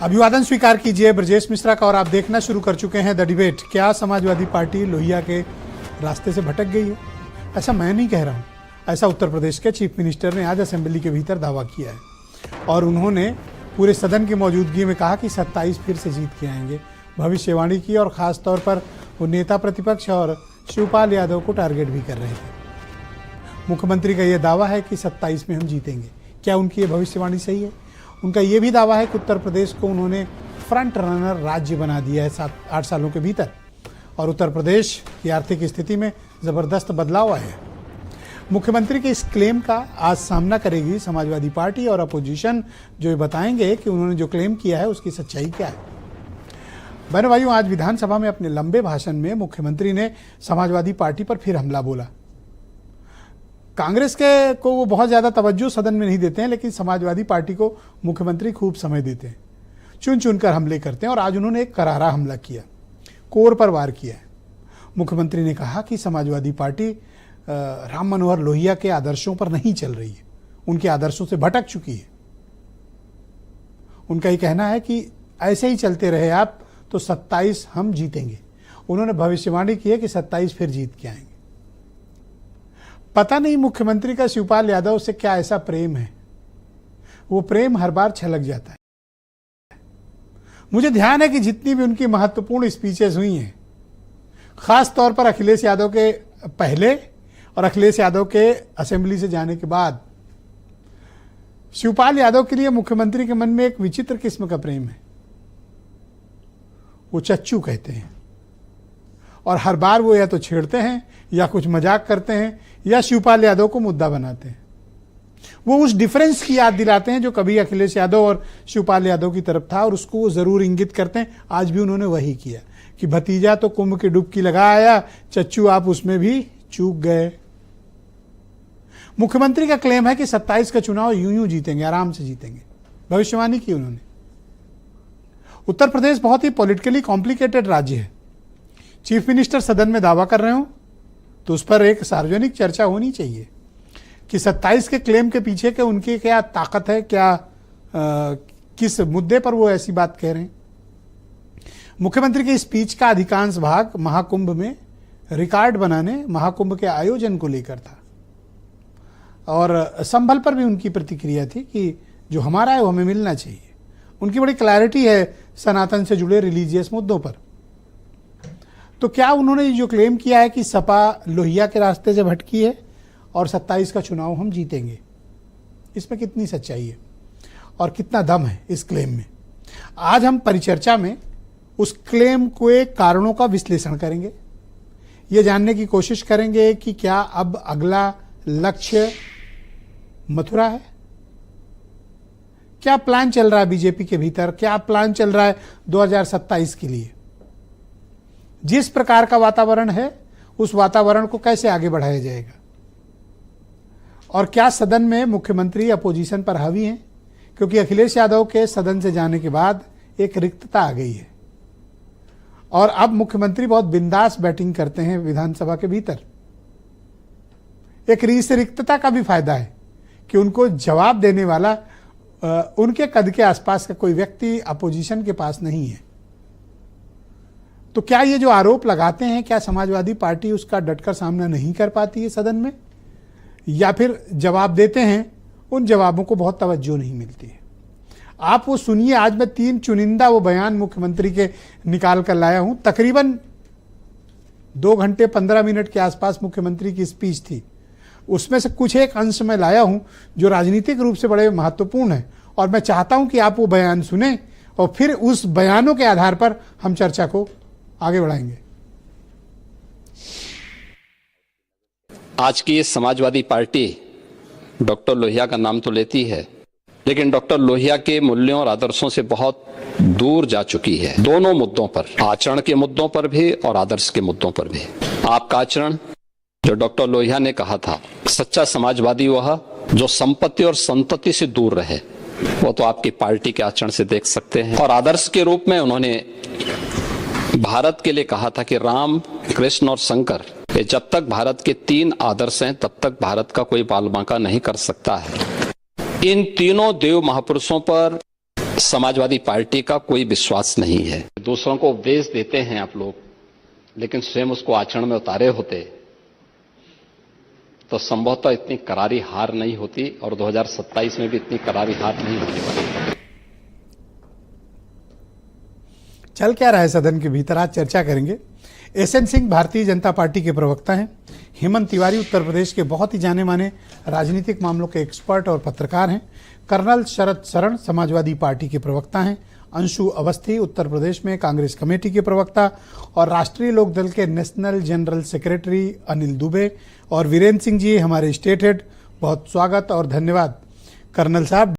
अभिवादन स्वीकार कीजिए ब्रजेश मिश्रा का। और आप देखना शुरू कर चुके हैं द डिबेट। क्या समाजवादी पार्टी लोहिया के रास्ते से भटक गई है? ऐसा मैं नहीं कह रहा हूँ, ऐसा उत्तर प्रदेश के चीफ मिनिस्टर ने आज असेंबली के भीतर दावा किया है और उन्होंने पूरे सदन की मौजूदगी में कहा कि 27 फिर से जीत के आएंगे। भविष्यवाणी की और ख़ास तौर पर वो नेता प्रतिपक्ष और शिवपाल यादव को टारगेट भी कर रहे थे। मुख्यमंत्री का ये दावा है कि 27 में हम जीतेंगे। क्या उनकी ये भविष्यवाणी सही है? उनका ये भी दावा है कि उत्तर प्रदेश को उन्होंने फ्रंट रनर राज्य बना दिया है 7-8 सालों के भीतर और उत्तर प्रदेश की आर्थिक स्थिति में ज़बरदस्त बदलाव आया है। मुख्यमंत्री के इस क्लेम का आज सामना करेगी समाजवादी पार्टी और अपोजिशन, जो ये बताएंगे कि उन्होंने जो क्लेम किया है उसकी सच्चाई क्या है। बहनों भाइयों, आज विधानसभा में अपने लंबे भाषण में मुख्यमंत्री ने समाजवादी पार्टी पर फिर हमला बोला। कांग्रेस के को वो बहुत ज़्यादा तवज्जो सदन में नहीं देते हैं, लेकिन समाजवादी पार्टी को मुख्यमंत्री खूब समय देते हैं, चुन चुनकर हमले करते हैं और आज उन्होंने एक करारा हमला किया, कोर पर वार किया है। मुख्यमंत्री ने कहा कि समाजवादी पार्टी राम मनोहर लोहिया के आदर्शों पर नहीं चल रही है, उनके आदर्शों से भटक चुकी है। उनका ये कहना है कि ऐसे ही चलते रहे आप तो 27 हम जीतेंगे। उन्होंने भविष्यवाणी की है कि 27 फिर जीत के आएंगे। पता नहीं मुख्यमंत्री का शिवपाल यादव से क्या ऐसा प्रेम है, वो प्रेम हर बार छलक जाता है। मुझे ध्यान है कि जितनी भी उनकी महत्वपूर्ण स्पीचेस हुई हैं, खास तौर पर अखिलेश यादव के पहले और अखिलेश यादव के असेंबली से जाने के बाद, शिवपाल यादव के लिए मुख्यमंत्री के मन में एक विचित्र किस्म का प्रेम है। वो चच्चू कहते हैं और हर बार वो या तो छेड़ते हैं या कुछ मजाक करते हैं या शिवपाल यादव को मुद्दा बनाते हैं। वो उस डिफरेंस की याद दिलाते हैं जो कभी अखिलेश यादव और शिवपाल यादव की तरफ था और उसको वो जरूर इंगित करते हैं। आज भी उन्होंने वही किया कि भतीजा तो कुंभ की डुबकी लगा आया, चच्चू आप उसमें भी चूक गए। मुख्यमंत्री का क्लेम है कि 27 का चुनाव यूं जीतेंगे, आराम से जीतेंगे। भविष्यवाणी की उन्होंने। उत्तर प्रदेश बहुत ही पॉलिटिकली कॉम्प्लिकेटेड राज्य है। चीफ मिनिस्टर सदन में दावा कर रहे हो तो उस पर एक सार्वजनिक चर्चा होनी चाहिए कि 27 के क्लेम के पीछे के उनकी क्या ताकत है, किस मुद्दे पर वो ऐसी बात कह रहे हैं। मुख्यमंत्री की स्पीच का अधिकांश भाग महाकुंभ में रिकॉर्ड बनाने, महाकुंभ के आयोजन को लेकर था और संभल पर भी उनकी प्रतिक्रिया थी कि जो हमारा है वो हमें मिलना चाहिए। उनकी बड़ी क्लैरिटी है सनातन से जुड़े रिलीजियस मुद्दों पर। तो क्या उन्होंने जो क्लेम किया है कि सपा लोहिया के रास्ते से भटकी है और 27 का चुनाव हम जीतेंगे, इसमें कितनी सच्चाई है और कितना दम है इस क्लेम में? आज हम परिचर्चा में उस क्लेम के कारणों का विश्लेषण करेंगे, ये जानने की कोशिश करेंगे कि क्या अब अगला लक्ष्य मथुरा है? क्या प्लान चल रहा है बीजेपी के भीतर? क्या प्लान चल रहा है 2027 के लिए? जिस प्रकार का वातावरण है उस वातावरण को कैसे आगे बढ़ाया जाएगा? और क्या सदन में मुख्यमंत्री अपोजिशन पर हावी हैं? क्योंकि अखिलेश यादव के सदन से जाने के बाद एक रिक्तता आ गई है और अब मुख्यमंत्री बहुत बिंदास बैटिंग करते हैं विधानसभा के भीतर। एक रिक्तता का भी फायदा है कि उनको जवाब देने वाला उनके कद के आसपास का कोई व्यक्ति अपोजिशन के पास नहीं है। तो क्या ये जो आरोप लगाते हैं, क्या समाजवादी पार्टी उसका डटकर सामना नहीं कर पाती है सदन में, या फिर जवाब देते हैं उन जवाबों को बहुत तवज्जो नहीं मिलती है? आप वो सुनिए। आज मैं 3 चुनिंदा वो बयान मुख्यमंत्री के निकाल कर लाया हूं। तकरीबन 2 घंटे 15 मिनट के आसपास मुख्यमंत्री की स्पीच थी। उसमें से कुछ एक अंश में लाया हूं जो राजनीतिक रूप से बड़े महत्वपूर्ण है और मैं चाहता हूं कि आप वो बयान सुने और फिर उस बयानों के आधार पर हम चर्चा को आगे बढ़ाएंगे। आज की ये समाजवादी पार्टी डॉक्टर लोहिया का नाम तो लेती है, लेकिन डॉक्टर लोहिया के मूल्यों और आदर्शों से बहुत दूर जा चुकी है। दोनों मुद्दों पर, आचरण के मुद्दों पर भी और आदर्श के मुद्दों पर भी। आपका आचरण, जो डॉक्टर लोहिया ने कहा था, सच्चा समाजवादी वह जो संपत्ति और संतति से दूर रहे, वो तो आपकी पार्टी के आचरण से देख सकते हैं। और आदर्श के रूप में उन्होंने भारत के लिए कहा था कि राम, कृष्ण और शंकर, ये जब तक भारत के 3 आदर्श हैं तब तक भारत का कोई बाल बांका नहीं कर सकता है। इन तीनों देव महापुरुषों पर समाजवादी पार्टी का कोई विश्वास नहीं है। दूसरों को उपदेश देते हैं आप लोग, लेकिन स्वयं उसको आचरण में उतारे होते तो संभवतः इतनी करारी हार नहीं होती और 2027 में भी इतनी करारी हार नहीं होने वाली। चल क्या रहा है सदन के भीतर, आज चर्चा करेंगे। एसएन सिंह भारतीय जनता पार्टी के प्रवक्ता हैं। हेमंत तिवारी उत्तर प्रदेश के बहुत ही जाने माने राजनीतिक मामलों के एक्सपर्ट और पत्रकार हैं। कर्नल शरद शरण समाजवादी पार्टी के प्रवक्ता हैं। अंशु अवस्थी उत्तर प्रदेश में कांग्रेस कमेटी के प्रवक्ता और राष्ट्रीय लोकदल के national general secretary Anil Dubey और वीरेंद्र सिंह जी हमारे स्टेट हेड। बहुत स्वागत और धन्यवाद कर्नल साहब।